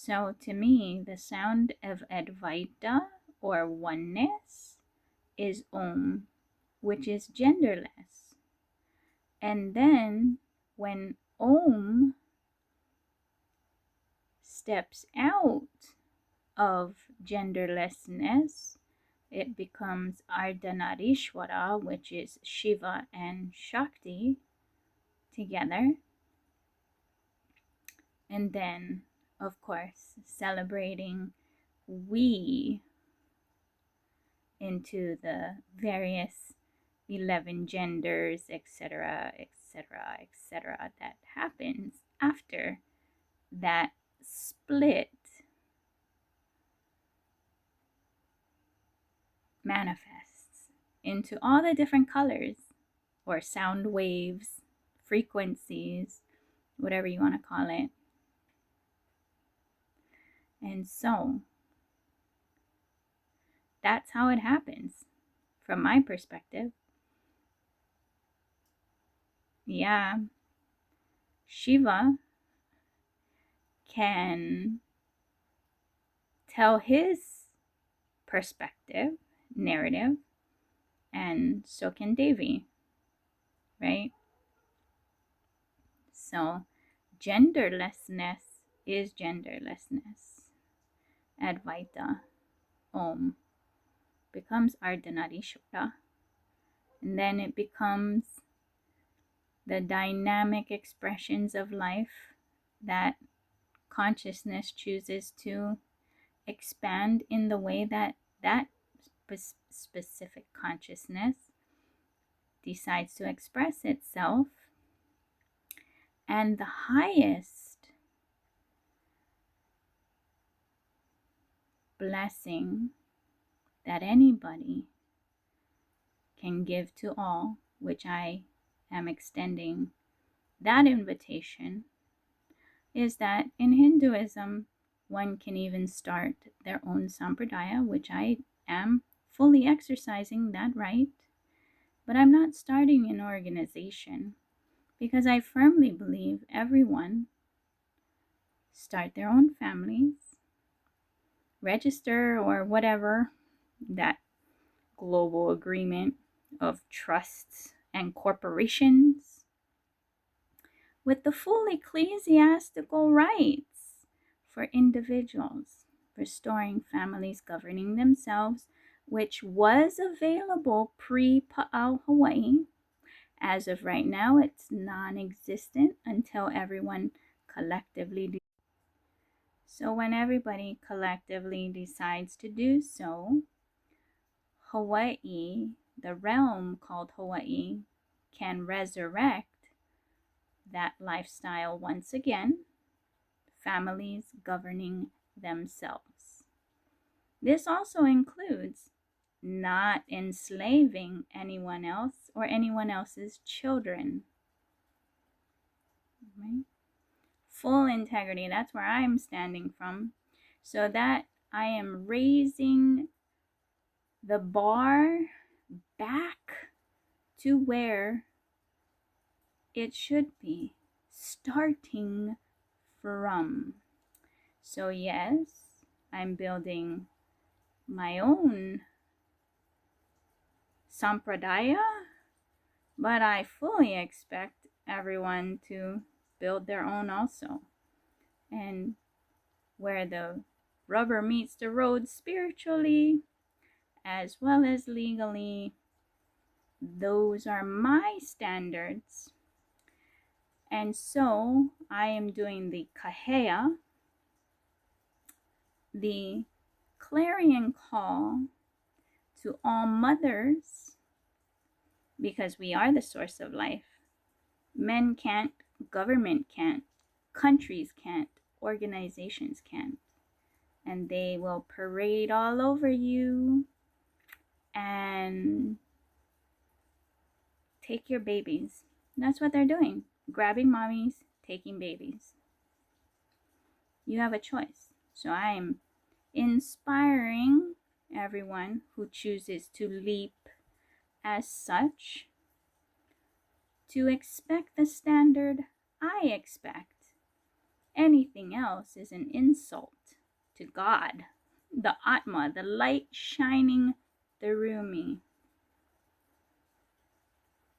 So to me, the sound of Advaita or oneness is Om, which is genderless. And then when Om steps out of genderlessness, it becomes Ardhanarishwara, which is Shiva and Shakti together. And then, of course, celebrating we into the various 11 genders, etc., etc., etc., that happens after that split manifests into all the different colors or sound waves, frequencies, whatever you want to call it. And so that's how it happens from my perspective. Yeah, Shiva can tell his perspective, narrative, and so can Devi, right? So genderlessness is genderlessness. Advaita, Om, becomes Ardhanarishwara, and then it becomes the dynamic expressions of life that consciousness chooses to expand in the way that that specific consciousness decides to express itself. And the highest blessing that anybody can give to all, which I am extending that invitation, is that in Hinduism, one can even start their own sampradaya, which I am fully exercising that right. But I'm not starting an organization because I firmly believe everyone start their own families, register or whatever, that global agreement of trusts and corporations with the full ecclesiastical rights for individuals, restoring families governing themselves, which was available pre-Pa'au Hawaii. As of right now, it's non-existent until everyone collectively. So when everybody collectively decides to do so, Hawaii, the realm called Hawaii, can resurrect that lifestyle once again, families governing themselves. This also includes not enslaving anyone else or anyone else's children. Right? Full integrity, that's where I'm standing from. So that I am raising the bar back to where it should be, starting from. So yes, I'm building my own sampradaya, but I fully expect everyone to build their own also. And where the rubber meets the road spiritually as well as legally, those are my standards. And so I am doing the kahea, the clarion call to all mothers, because we are the source of life. Men can't, government can't, countries can't, organizations can't. And they will parade all over you and take your babies. That's what they're doing. Grabbing mommies, taking babies. You have a choice. So I'm inspiring everyone who chooses to leap as such to expect the standard I expect. Anything else is an insult to God, the Atma, the light shining through me.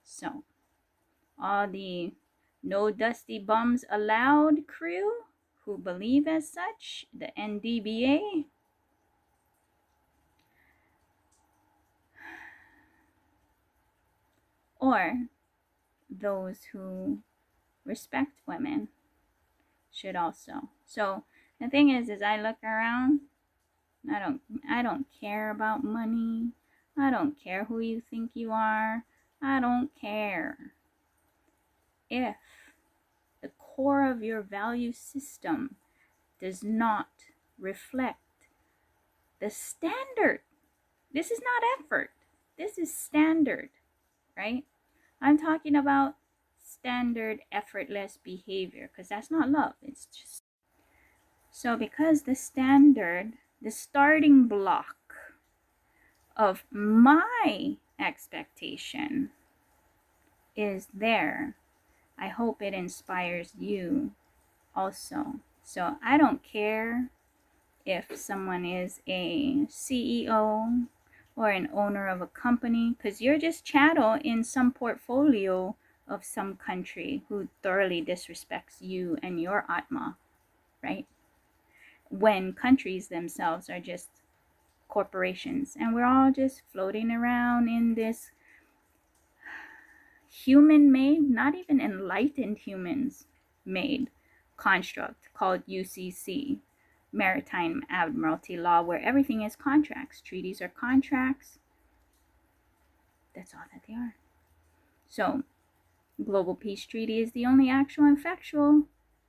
So, all the no dusty bums allowed crew who believe as such, the NDBA, or those who respect women should also. So the thing is I look around, I don't care about money. I don't care who you think you are. I don't care. If the core of your value system does not reflect the standard. This is not effort. This is standard, right? I'm talking about standard effortless behavior, because that's not love. It's just so, because the standard, the starting block of my expectation is there, I hope it inspires you also. So I don't care if someone is a CEO or an owner of a company, because you're just chattel in some portfolio of some country who thoroughly disrespects you and your Atma, right? When countries themselves are just corporations, and we're all just floating around in this human-made, not even enlightened humans made construct called UCC, Maritime Admiralty Law, where everything is contracts. Treaties are contracts. That's all that they are. So, Global Peace Treaty is the only actual and factual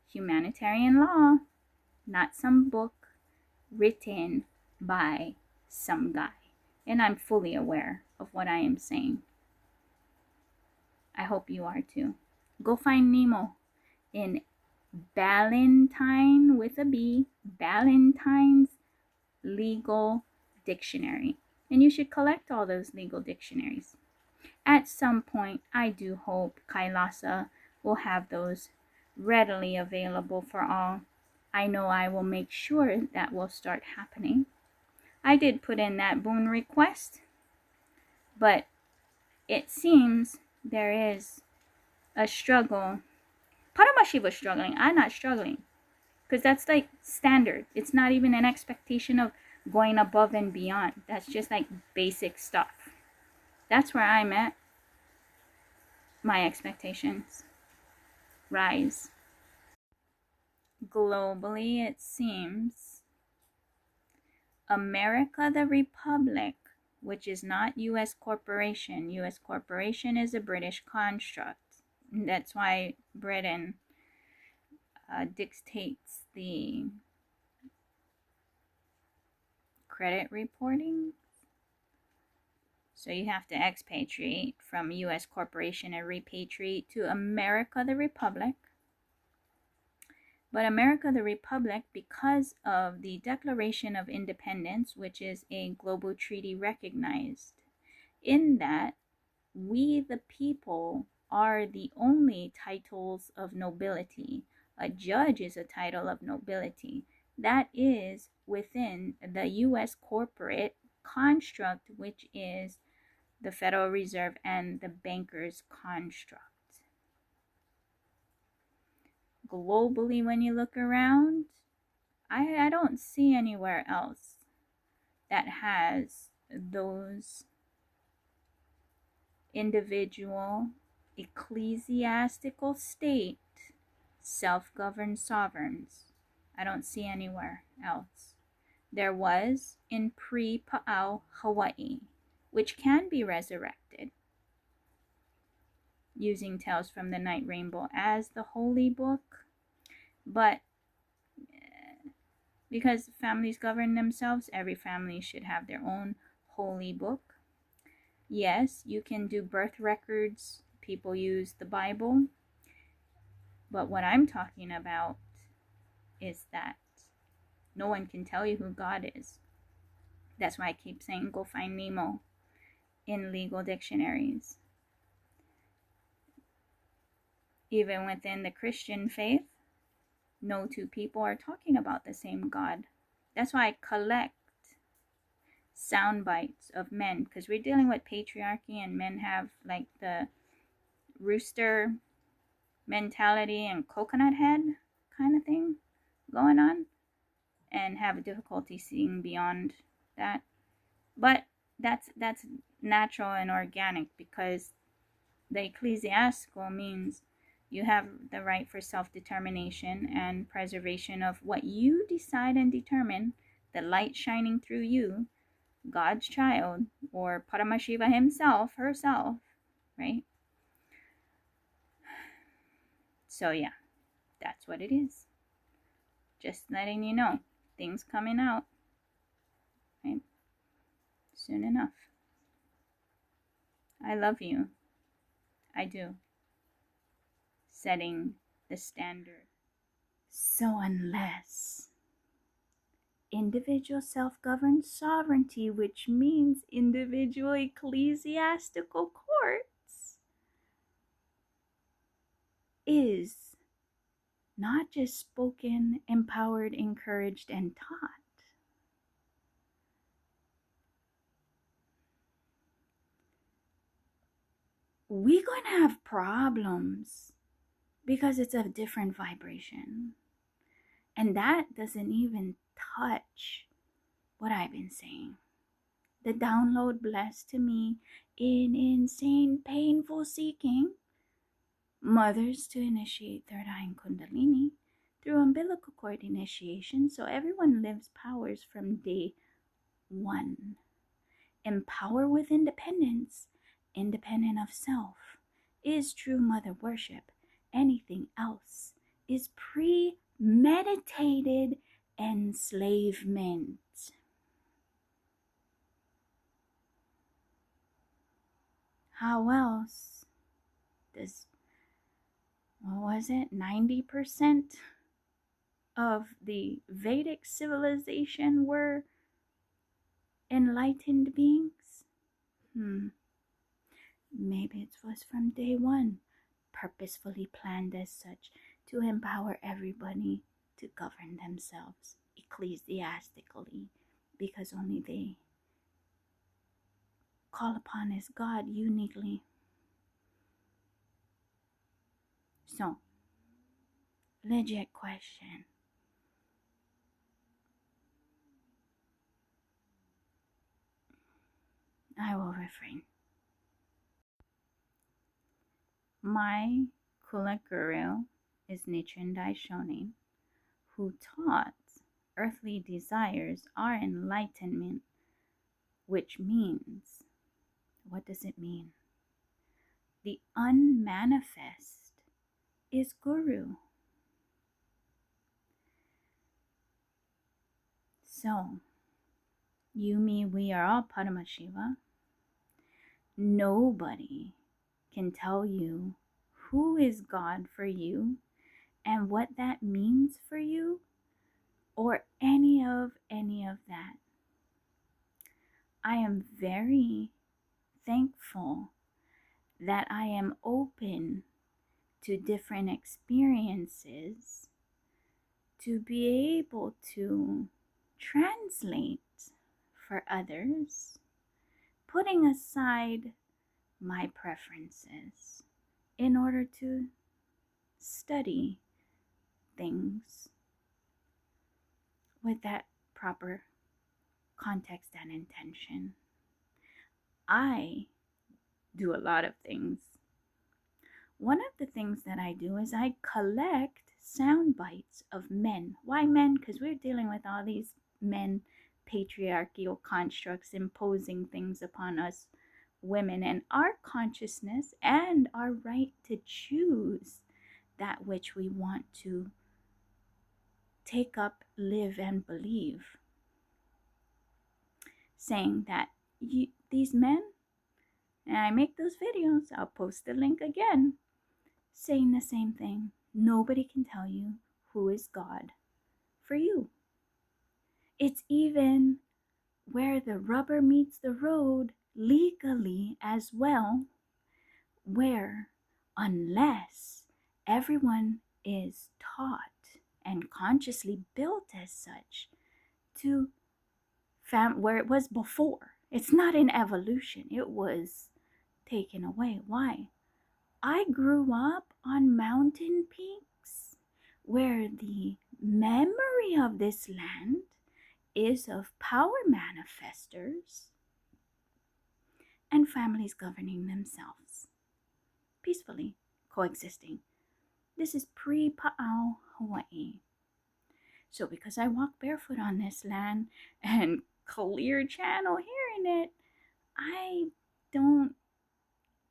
humanitarian law, not some book written by some guy. And I'm fully aware of what I am saying. I hope you are too. Go find Nemo in Ballantine with a B, Ballantine's Legal Dictionary. And you should collect all those legal dictionaries. At some point, I do hope Kailasa will have those readily available for all. I know I will make sure that will start happening. I did put in that boon request, but it seems there is a struggle. Paramashi was struggling. I'm not struggling, because that's like standard. It's not even an expectation of going above and beyond. That's just like basic stuff. That's where I'm at. My expectations rise. Globally, it seems America the Republic, which is not U.S. corporation. U.S. corporation is a British construct. That's why Britain dictates the credit reporting. So you have to expatriate from U.S. corporation and repatriate to America the Republic. But America the Republic, because of the Declaration of Independence, which is a global treaty recognized, in that we the people are the only titles of nobility. A judge is a title of nobility. That is within the U.S. corporate construct, which is the Federal Reserve and the bankers' construct. Globally, when you look around, I don't see anywhere else that has those individual ecclesiastical state self-governed sovereigns. I don't see anywhere else. There was in pre-Pa'au, Hawaii, which can be resurrected using Tales from the Night Rainbow as the holy book, but because families govern themselves, every family should have their own holy book. Yes, you can do birth records. People use the Bible. But what I'm talking about is that no one can tell you who God is. That's why I keep saying go find Nemo in legal dictionaries. Even within the Christian faith, no two people are talking about the same God. That's why I collect sound bites of men, because we're dealing with patriarchy and men have like the rooster mentality and coconut head kind of thing going on, and have a difficulty seeing beyond that. But that's natural and organic, because the ecclesiastical means you have the right for self-determination and preservation of what you decide and determine, the light shining through you, God's child, or Paramashiva himself, herself, right? So yeah, that's what it is. Just letting you know, things coming out, right? Soon enough. I love you. I do. Setting the standard. So unless individual self-governed sovereignty, which means individual ecclesiastical courts, is not just spoken, empowered, encouraged, and taught, we're going to have problems, because it's a different vibration. And that doesn't even touch what I've been saying. The download blessed to me in insane, painful seeking mothers to initiate third eye and Kundalini through umbilical cord initiation, so everyone lives powers from day one. Empower with independence, independent of self, is true mother worship. Anything else is premeditated enslavement. How else does, what was it, 90% of the Vedic civilization were enlightened beings? Maybe it was from day one, purposefully planned as such, to empower everybody to govern themselves ecclesiastically, because only they call upon as God uniquely. So, legit question. I will refrain. My Kula Guru is Nichiren Daishonin, who taught earthly desires are enlightenment, which means, what does it mean? The unmanifest is Guru. So, you, me, we are all Paramashiva. Nobody can tell you who is God for you and what that means for you, or any of that. I am very thankful that I am open to different experiences to be able to translate for others, putting aside my preferences in order to study things with that proper context and intention. I do a lot of things. One of the things that I do is I collect sound bites of men. Why men? Because we're dealing with all these men patriarchal constructs imposing things upon us women, and our consciousness and our right to choose that which we want to take up, live, and believe. Saying that these men, and I make those videos, I'll post the link again, saying the same thing. Nobody can tell you who is God for you. It's even where the rubber meets the road legally as well, where unless everyone is taught and consciously built as such to where it was before. It's not an evolution. It was taken away. Why? I grew up on mountain peaks where the memory of this land is of power manifestors and families governing themselves, peacefully coexisting. This is pre-Pa'au, Hawaii. So because I walk barefoot on this land and clear channel here in it, I don't,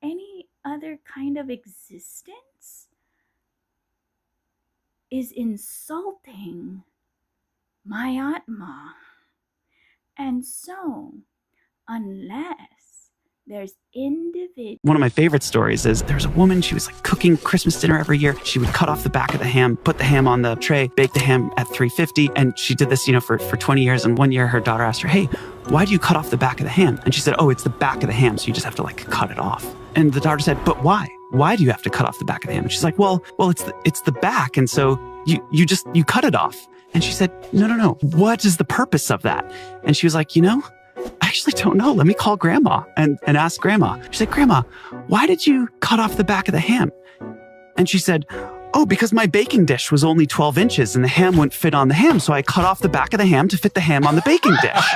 any other kind of existence is insulting my Atma. And so, unless there's individual. One of my favorite stories is there's a woman, she was like cooking Christmas dinner every year. She would cut off the back of the ham, put the ham on the tray, bake the ham at 350. And she did this, for 20 years. And one year her daughter asked her, hey, why do you cut off the back of the ham? And she said, oh, it's the back of the ham. So you just have to cut it off. And the daughter said, but why? Why do you have to cut off the back of the ham? And she's like, well, it's the back. And so you cut it off. And she said, no. What is the purpose of that? And she was like, I actually don't know. Let me call grandma and ask grandma. She said, grandma, why did you cut off the back of the ham? And she said, oh, because my baking dish was only 12 inches and the ham wouldn't fit on the ham. So I cut off the back of the ham to fit the ham on the baking dish.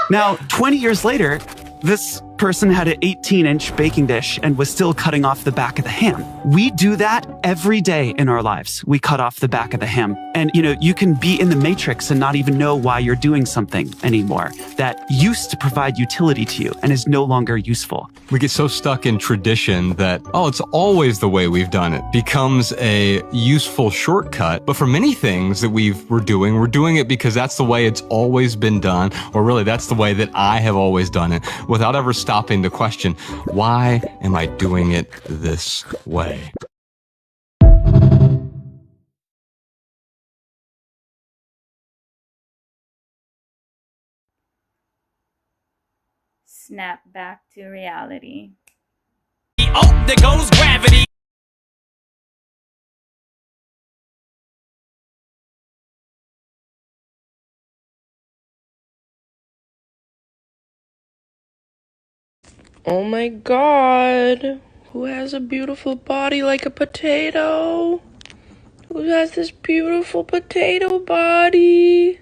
Now, 20 years later, this person had an 18-inch baking dish and was still cutting off the back of the ham. We do that every day in our lives. We cut off the back of the ham. And, you can be in the matrix and not even know why you're doing something anymore that used to provide utility to you and is no longer useful. We get so stuck in tradition that, it's always the way we've done it. Becomes a useful shortcut. But for many things that we're doing it because that's the way it's always been done, or really that's the way that I have always done it, without ever stopping to question, why am I doing it this way? Snap back to reality. Oh, there goes gravity. Oh my god, who has a beautiful body like a potato? Who has this beautiful potato body?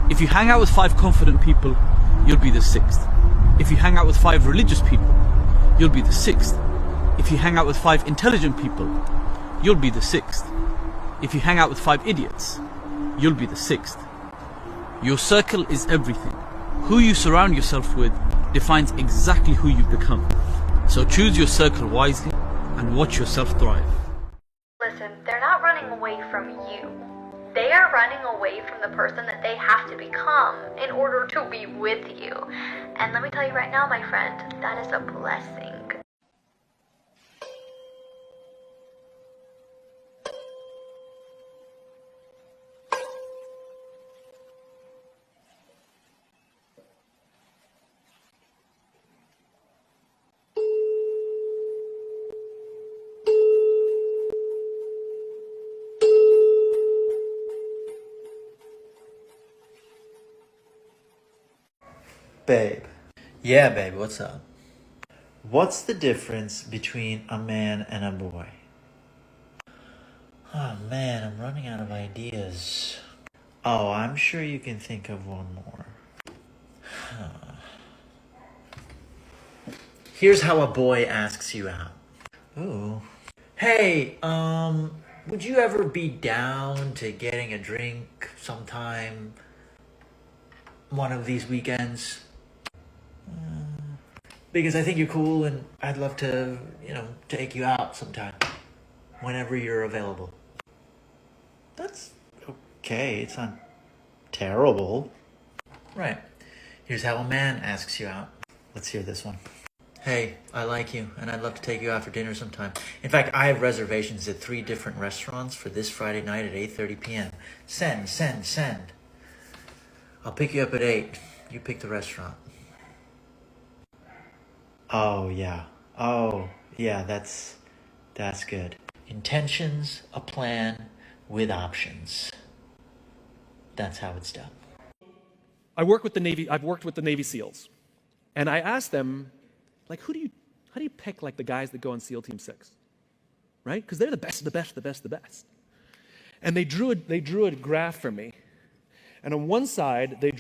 If you hang out with 5 confident people, you'll be the 6th. If you hang out with 5 religious people, you'll be the 6th. If you hang out with 5 intelligent people, you'll be the 6th. If you hang out with 5 idiots, you'll be the 6th. Your circle is everything. Who you surround yourself with defines exactly who you become. So choose your circle wisely and watch yourself thrive. Listen, they're not running away from you. They are running away from the person that they have to become in order to be with you. And let me tell you right now, my friend, that is a blessing. Babe, Yeah, babe, what's up? what's the difference between a man and a boy? Oh man, I'm running out of ideas. Oh, I'm sure you can think of one more. Here's how a boy asks you out. Ooh. Hey, would you ever be down to getting a drink sometime one of these weekends? Because I think you're cool and I'd love to, take you out sometime. Whenever you're available. That's okay. It's not terrible. Right. Here's how a man asks you out. Let's hear this one. Hey, I like you, and I'd love to take you out for dinner sometime. In fact, I have reservations at 3 different restaurants for this Friday night at 8:30 p.m. Send. I'll pick you up at 8. You pick the restaurant. Oh, yeah. That's good. Intentions, a plan with options. That's how it's done. I've worked with the Navy SEALs, and I asked them, like, how do you pick like the guys that go on SEAL Team 6, right? Because they're the best. And they drew a graph for me, and on one side they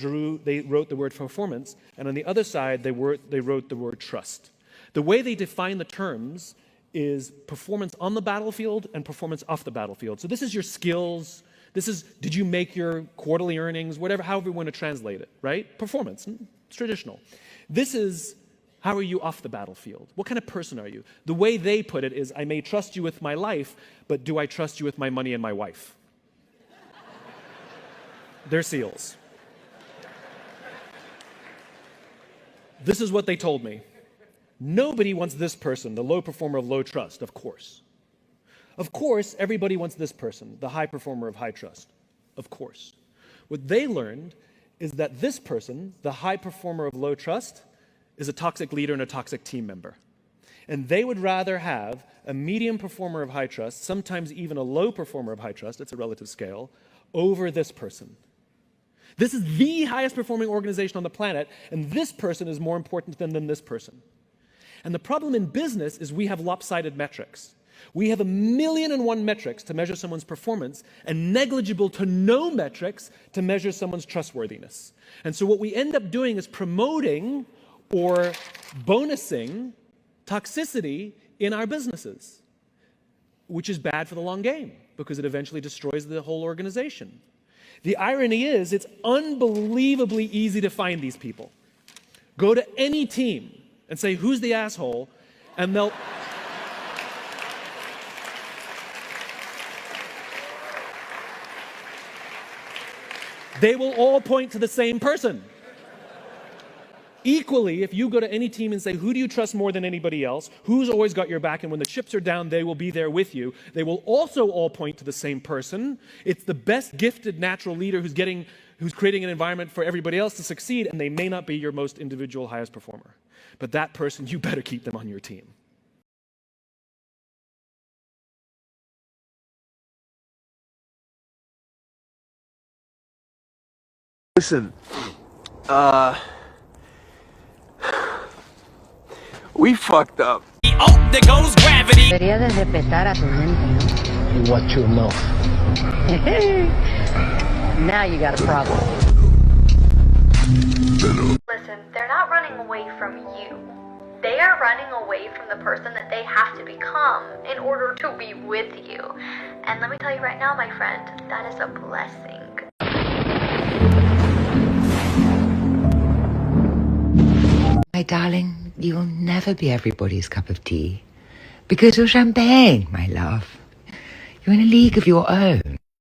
wrote the word performance, and on the other side they wrote the word trust. The way they define the terms is performance on the battlefield and performance off the battlefield. So this is your skills. This is, did you make your quarterly earnings, however you want to translate it, right? Performance, it's traditional. This is, how are you off the battlefield? What kind of person are you? The way they put it is, I may trust you with my life, but do I trust you with my money and my wife? They're SEALs. This is what they told me. Nobody wants this person, the low performer of low trust, of course. Of course, everybody wants this person, the high performer of high trust, of course. What they learned is that this person, the high performer of low trust, is a toxic leader and a toxic team member. And they would rather have a medium performer of high trust, sometimes even a low performer of high trust, it's a relative scale, over this person. This is the highest performing organization on the planet, and this person is more important than this person. And the problem in business is we have lopsided metrics. We have 1,000,001 metrics to measure someone's performance and negligible to no metrics to measure someone's trustworthiness. And so what we end up doing is promoting or bonusing toxicity in our businesses, which is bad for the long game because it eventually destroys the whole organization. The irony is it's unbelievably easy to find these people. Go to any team and say, who's the asshole? And they will all point to the same person. Equally, if you go to any team and say, who do you trust more than anybody else? Who's always got your back? And when the chips are down, they will be there with you. They will also all point to the same person. It's the best gifted natural leader who's creating an environment for everybody else to succeed, and they may not be your most individual highest performer. But that person, you better keep them on your team. Listen, we fucked up. Oh, there goes gravity. Deberías de respetar a tu gente, ¿no? Watch your mouth. Now you got a problem. Listen, they're not running away from you. They are running away from the person that they have to become in order to be with you. And let me tell you right now, my friend, that is a blessing. My darling, you'll never be everybody's cup of tea. Because you're champagne, my love. You're in a league of your own.